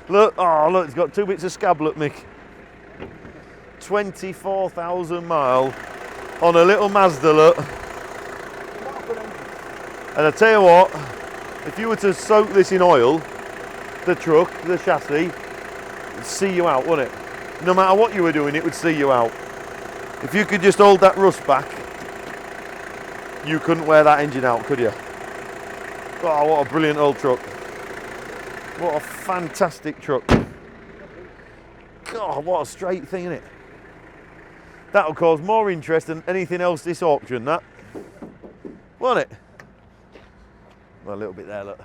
Look, oh look, it's got 2 bits of scab, look Mick. 24,000 mile on a little Mazda, look. And I tell you what, if you were to soak this in oil, the truck, the chassis, it'd see you out, wouldn't it? No matter what you were doing, it would see you out. If you could just hold that rust back, you couldn't wear that engine out, could you? Oh, what a brilliant old truck. What a fantastic truck. God, what a straight thing, isn't it? That'll cause more interest than anything else this auction, that. Won't it? Well, a little bit there, look.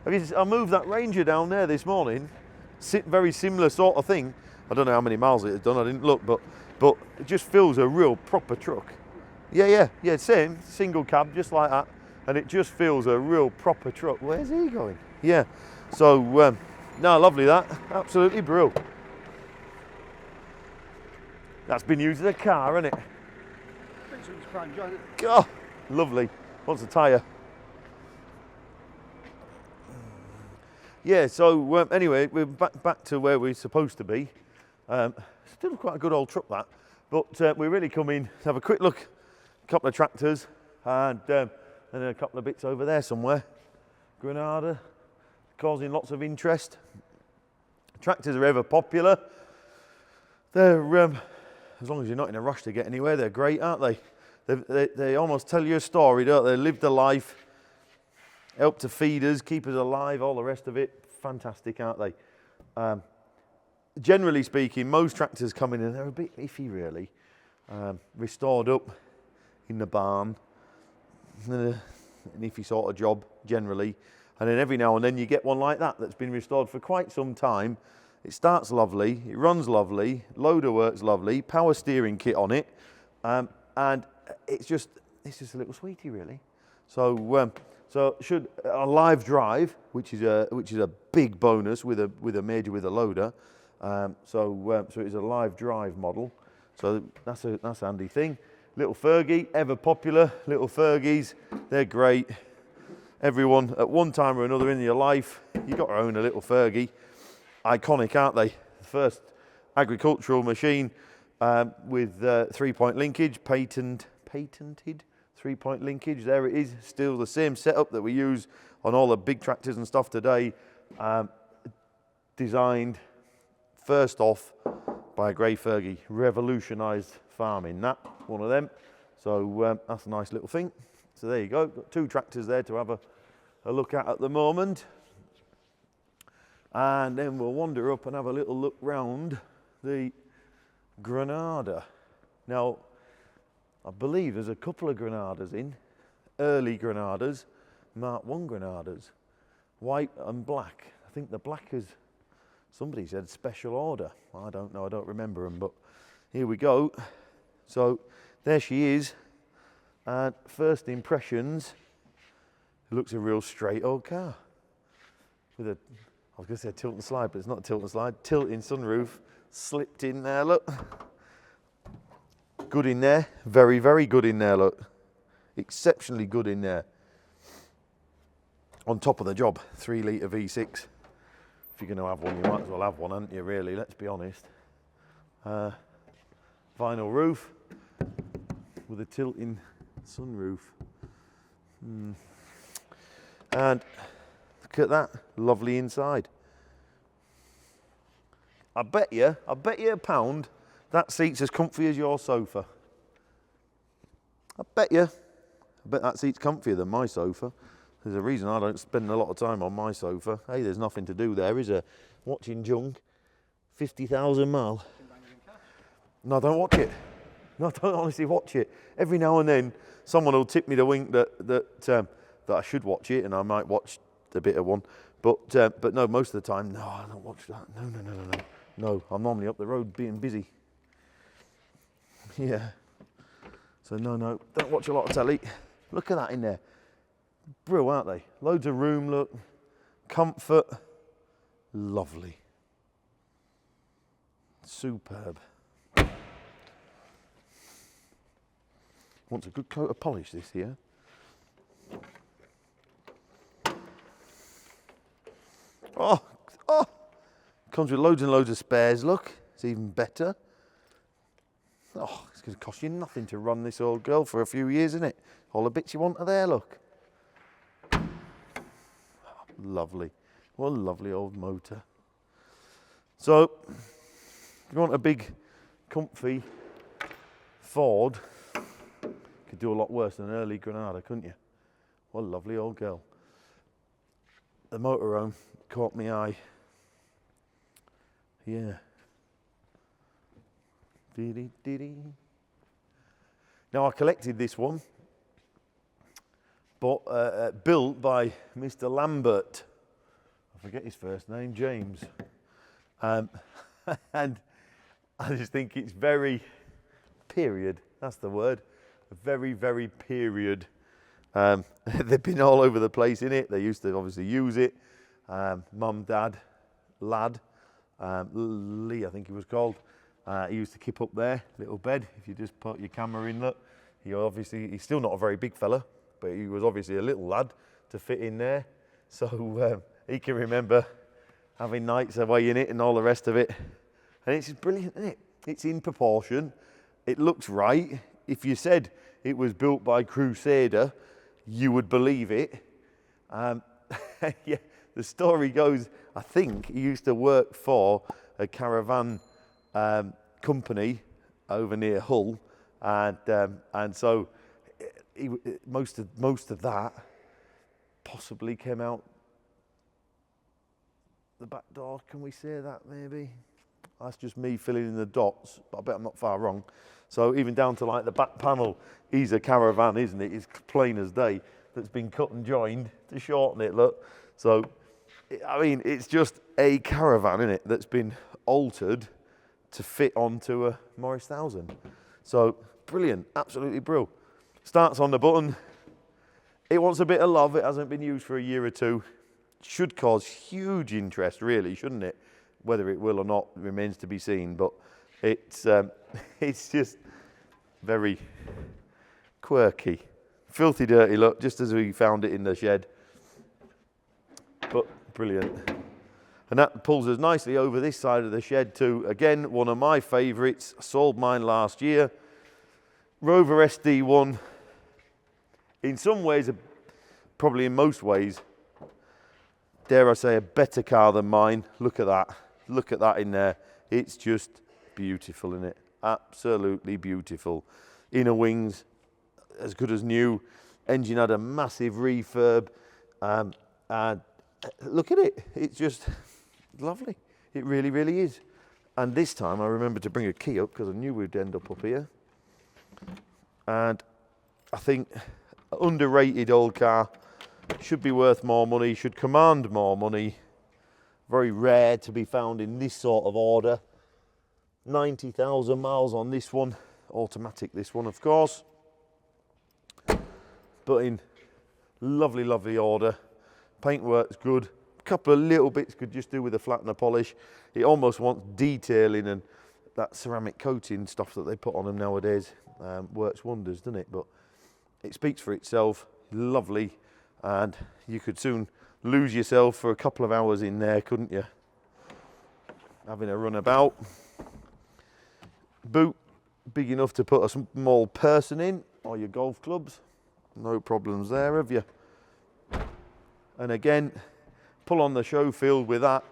I moved that Ranger down there this morning. Very similar sort of thing. I don't know how many miles it has done, I didn't look, but it just feels a real proper truck. Yeah, same, single cab, just like that. And it just feels a real proper truck. Where's he going? Yeah, so, no, lovely that. Absolutely brilliant. That's been used as a car, hasn't it? God, lovely. What's the tyre? Yeah, so anyway, we're back to where we're supposed to be. Still quite a good old truck, that. But we really come in to have a quick look. A couple of tractors and then a couple of bits over there somewhere. Granada, causing lots of interest. Tractors are ever popular. They're as long as you're not in a rush to get anywhere, they're great, aren't they? They almost tell you a story, don't they? Live the life, help to feed us, keep us alive, all the rest of it. Fantastic, aren't they? Generally speaking, most tractors come in and they're a bit iffy, really. Restored up in the barn, an iffy sort of job, generally. And then every now and then you get one like that that's been restored for quite some time. It starts lovely, it runs lovely, loader works lovely, power steering kit on it, and it's just a little sweetie, really. So should a live drive, which is a big bonus with a major with a loader. So it's a live drive model. So that's a handy thing. Little Fergie, ever popular. Little Fergies, they're great. Everyone at one time or another in your life, you got to own a little Fergie. Iconic, aren't they? The first agricultural machine with 3-point linkage, patented 3-point linkage. There it is, still the same setup that we use on all the big tractors and stuff today. Designed first off by a grey Fergie, revolutionised farming. That one of them. So that's a nice little thing. So there you go. Got 2 tractors there to have a look at the moment. And then we'll wander up and have a little look round the Granada. Now, I believe there's a couple of Granadas in, early Granadas, Mark 1 Granadas, white and black. I think the black is, somebody said special order. I don't know, I don't remember them, but here we go. So there she is, and first impressions, it looks a real straight old car with I was going to say tilt and slide, but it's not a tilt and slide. Tilting sunroof, slipped in there, look. Good in there, very, very good in there, look. Exceptionally good in there. On top of the job, 3 litre V6. If you're going to have one, you might as well have one, aren't you, really? Let's be honest. Vinyl roof with a tilting sunroof. And look at that, lovely inside. I bet you £1 that seat's as comfy as your sofa. I bet that seat's comfier than my sofa. There's a reason I don't spend a lot of time on my sofa. Hey, there's nothing to do there, is there? Watching junk, 50,000 mile. No, don't watch it. No, don't honestly watch it. Every now and then, someone will tip me the wink that I should watch it, and I might watch a bit of one. But no, most of the time, no, I don't watch that. No, I'm normally up the road being busy. Yeah. So no, don't watch a lot of telly. Look at that in there. Brill, aren't they? Loads of room, look. Comfort. Lovely. Superb. Wants a good coat of polish, this here. Oh, oh. Comes with loads and loads of spares, look. It's even better. Oh, it's going to cost you nothing to run this old girl for a few years, isn't it? All the bits you want are there, look. Oh, lovely. What a lovely old motor. So, if you want a big, comfy Ford, you could do a lot worse than an early Granada, couldn't you? What a lovely old girl. The motorhome caught my eye. Yeah. Now I collected this one, but built by Mr. Lambert. I forget his first name, James. And I just think it's very period. That's the word. Very, very period. They've been all over the place in it. They used to obviously use it. Mum, Dad, lad, Lee, I think he was called. He used to keep up there, little bed. If you just put your camera in, look. He's still not a very big fella, but he was obviously a little lad to fit in there. So he can remember having nights away in it and all the rest of it. And it's brilliant, isn't it? It's in proportion. It looks right. If you said it was built by Crusader, you would believe it. Yeah, the story goes, I think he used to work for a caravan company over near Hull, and so most of that possibly came out the back door. Can we say that maybe? That's just me filling in the dots, but I bet I'm not far wrong. So even down to like the back panel is a caravan, isn't it? It's plain as day, that's been cut and joined to shorten it, look. So, I mean, it's just a caravan, isn't it, that's been altered to fit onto a Morris 1000. So, brilliant, absolutely brilliant. Starts on the button. It wants a bit of love. It hasn't been used for a year or two. Should cause huge interest, really, shouldn't it? Whether it will or not remains to be seen, but it's just very quirky. Filthy dirty look, just as we found it in the shed. But brilliant. And that pulls us nicely over this side of the shed too. Again, one of my favourites. I sold mine last year. Rover SD1. In some ways, probably in most ways, dare I say, a better car than mine. Look at that. Look at that in there. It's just beautiful, isn't it? Absolutely beautiful. Inner wings, as good as new. Engine had a massive refurb. And look at it. It's just lovely. It really, really is. And this time I remembered to bring a key up because I knew we'd end up here. And I think underrated old car. Should be worth more money, should command more money. Very rare to be found in this sort of order. 90,000 miles on this one. Automatic, this one, of course. But in lovely, lovely order. Paintwork's good. A couple of little bits could just do with a flattener polish. It almost wants detailing, and that ceramic coating stuff that they put on them nowadays works wonders, doesn't it? But it speaks for itself. Lovely. And you could soon lose yourself for a couple of hours in there, couldn't you? Having a run about. Boot, big enough to put a small person in, or your golf clubs. No problems there, have you? And again, pull on the show field with that.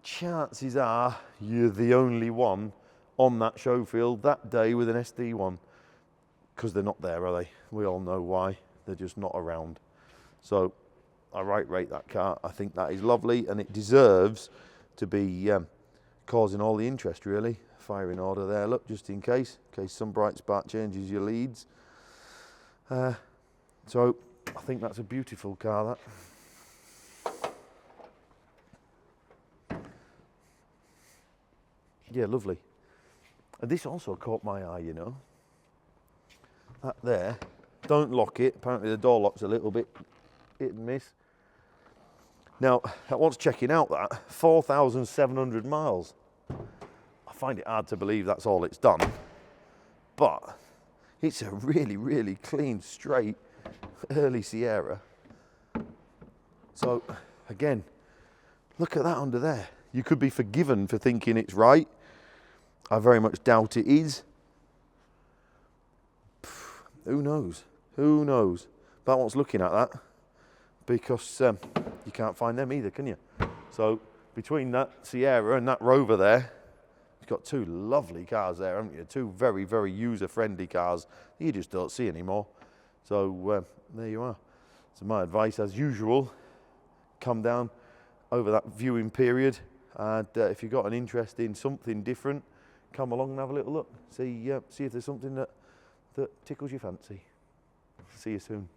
Chances are you're the only one on that show field that day with an SD1. Because they're not there, are they? We all know why. They're just not around. So I rate that car. I think that is lovely, and it deserves to be causing all the interest, really. Firing order there, look, just in case some bright spark changes your leads. So I think that's a beautiful car, that. Yeah, lovely. And this also caught my eye, you know. That there, don't lock it. Apparently the door lock's a little bit hit and miss. Now, that wants checking out, that 4,700 miles. I find it hard to believe that's all it's done, but it's a really, really clean, straight, early Sierra. So, again, Look at that under there. You could be forgiven for thinking it's right. I very much doubt it is. Who knows? Who knows? But one's looking at that because you can't find them either, can you? So between that Sierra and that Rover there, you've got two lovely cars there, haven't you? Two very, very user-friendly cars you just don't see anymore. So there you are. So my advice, as usual, come down over that viewing period, and if you've got an interest in something different, come along and have a little look. See if there's something that tickles your fancy. See you soon.